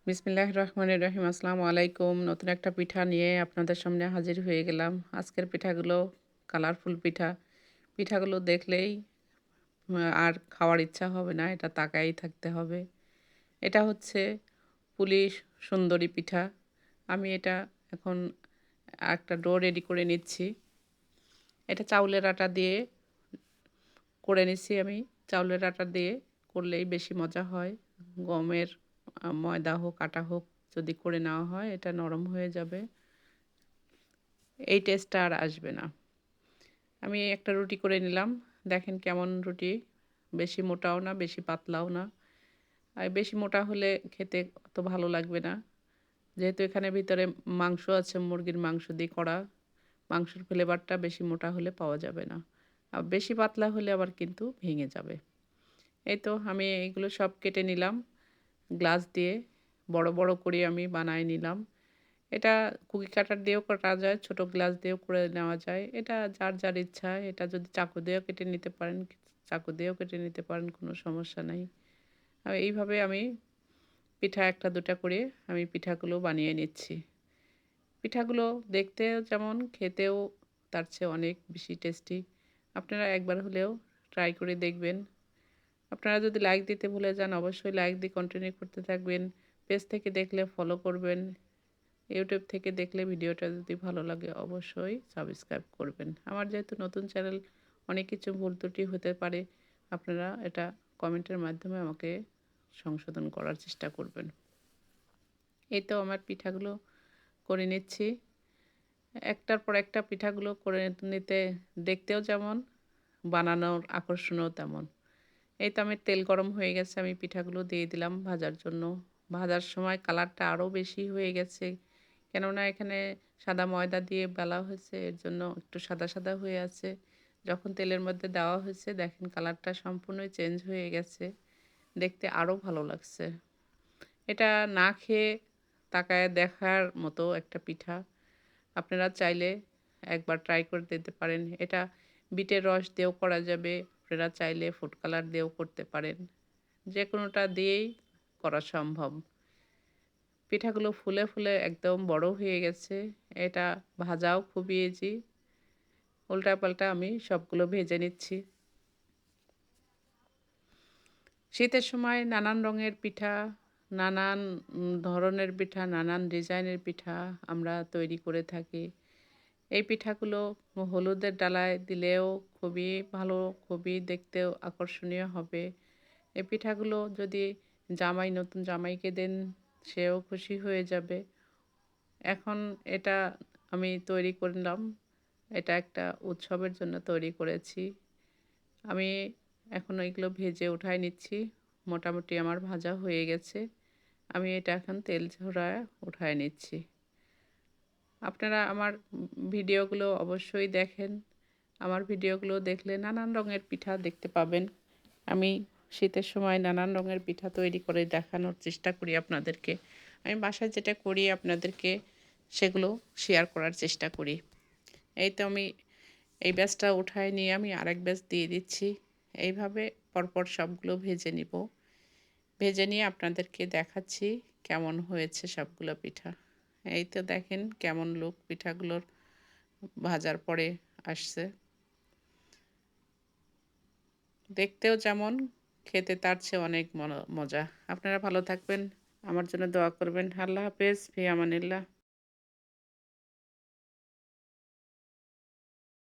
বিসমিল্লাহির রহমানির রহিম। আসসালামু আলাইকুম। নতুন একটা পিঠা নিয়ে আপনাদের সামনে হাজির হয়ে গেলাম। আজকের পিঠাগুলো কালারফুল পিঠা। পিঠাগুলো দেখলেই আর খাওয়ার ইচ্ছা হবে না। এটা তাকায়েই থাকতে হবে। এটা হচ্ছে পুলি সুন্দরী পিঠা। আমি এটা এখন একটা ডো রেডি করে নিচ্ছি। এটা চাউলের আটা দিয়ে করে নিচ্ছি আমি। চাউলের আটা দিয়ে করলেই বেশি মজা হয়। গমের ময়দা হোক, আটা হোক যদি করে নেওয়া হয় এটা নরম হয়ে যাবে। এই টেস্টটা আর আসবে না। আমি একটা রুটি করে নিলাম। দেখেন কেমন রুটি। বেশি মোটাও না, বেশি পাতলাও না। আর বেশি মোটা হলে খেতে অত ভালো লাগবে না। যেহেতু এখানে ভিতরে মাংস আছে, মুরগির মাংস দিয়ে করা। মাংসের ফ্লেভারটা বেশি মোটা হলে পাওয়া যাবে না। আর বেশি পাতলা হলে আবার কিন্তু ভেঙে যাবে। এই তো আমি এগুলো সব কেটে নিলাম। গ্লাস দিয়ে বড়, বড় করে আমি বানায় নিলাম। এটা কুকি কাটার দিয়েও কাটা যায়, ছোট গ্লাস দিয়েও করে নেওয়া যায়। এটা যার, যার ইচ্ছা। এটা যদি চাকু দিয়েও কেটে নিতে পারেন, চাকু দিয়েও কেটে নিতে পারেন, কোনো সমস্যা নাই। এইভাবে আমি পিঠা ১ টা ২ টা করে আমি পিঠাগুলো বানিয়ে নিচ্ছি। পিঠাগুলো দেখতেও যেমন খেতেও তার চেয়ে অনেক বেশি টেস্টি। আপনারা একবার হলেও ট্রাই করে দেখবেন। আপনারা যদি লাইক দিতে ভুলে যান অবশ্যই লাইক দিয়ে কন্টিনিউ করতে থাকবেন। পেজ থেকে দেখলে ফলো করবেন। ইউটিউব থেকে দেখলে ভিডিওটা যদি ভালো লাগে অবশ্যই সাবস্ক্রাইব করবেন। আমার যেহেতু নতুন চ্যানেল অনেক কিছু ভুল ত্রুটি হতে পারে। আপনারা এটা কমেন্টের মাধ্যমে আমাকে সংশোধন করার চেষ্টা করবেন। এই তো আমার পিঠাগুলো করে নিচ্ছি। একটার পর একটা পিঠাগুলো করে নিতে দেখতেও যেমন, বানানোর আকর্ষণও তেমন। এই তো আমার তেল গরম হয়ে গেছে। আমি পিঠাগুলো দিয়ে দিলাম ভাজার জন্য। ভাজার সময় কালারটা আরও বেশি হয়ে গেছে। কেননা এখানে সাদা ময়দা দিয়ে বেলা হয়েছে, এর জন্য একটু সাদা, সাদা হয়ে আছে। যখন তেলের মধ্যে দেওয়া হয়েছে দেখেন কালারটা সম্পূর্ণই চেঞ্জ হয়ে গেছে। দেখতে আরও ভালো লাগছে। এটা না খেয়ে তাকায়া দেখার মতো একটা পিঠা। আপনারা চাইলে একবার ট্রাই করে দেখতে পারেন। এটা বিটের রস দিয়েও করা যাবে। আপনারা চাইলে ফুড কালার দিয়েও করতে পারেন। যেকোনোটা দিয়েই করা সম্ভব। পিঠাগুলো ফুলে, ফুলে একদম বড় হয়ে গেছে। এটা ভাজাও খুবই ইজি। উল্টাপাল্টা আমি সবগুলো ভেজে নিচ্ছি। শীতের সময় নানান রঙের পিঠা, নানান ধরনের পিঠা, নানান ডিজাইনের পিঠা আমরা তৈরি করে থাকি। এই পিঠাগুলো হলুদের ডালায় দিলেও খুবই ভালো, খুবই দেখতেও আকর্ষণীয় হবে। এই পিঠাগুলো যদি নতুন জামাইকে দেন, সেও খুশি হয়ে যাবে। এখন এটা আমি তৈরি করলাম। এটা একটা উৎসবের জন্য তৈরি করেছি। আমি এখন এগুলো ভেজে উঠায় নিচ্ছি। মোটামুটি আমার ভাজা হয়ে গেছে। আমি এটা এখন তেল ঝরায় উঠায় নিচ্ছি। আপনারা আমার ভিডিওগুলো অবশ্যই দেখেন। আমার ভিডিওগুলো দেখলে নানান রঙের পিঠা দেখতে পাবেন। আমি শীতের সময় নানান রঙের পিঠা তৈরি করে দেখানোর চেষ্টা করি আপনাদেরকে। আমি বাসায় যেটা করি আপনাদেরকে সেগুলো শেয়ার করার চেষ্টা করি। এই তো আমি এই ব্যাচটা উঠায় নিয়ে আমি আরেক ব্যাচ দিয়ে দিচ্ছি। এইভাবে পরপর সবগুলো ভেজে নিব। ভেজে নিয়ে আপনাদেরকে দেখাচ্ছি কেমন হয়েছে সবগুলো পিঠা। এই তো দেখেন কেমন লুক পিঠাগুলোর ভাজার পরে আসছে। দেখতেও যেমন, খেতে তার চেয়ে অনেক মজা। আপনারা ভালো থাকবেন। আমার জন্য দোয়া করবেন। আল্লাহ হাফেজ। ফি আমানিল্লাহ।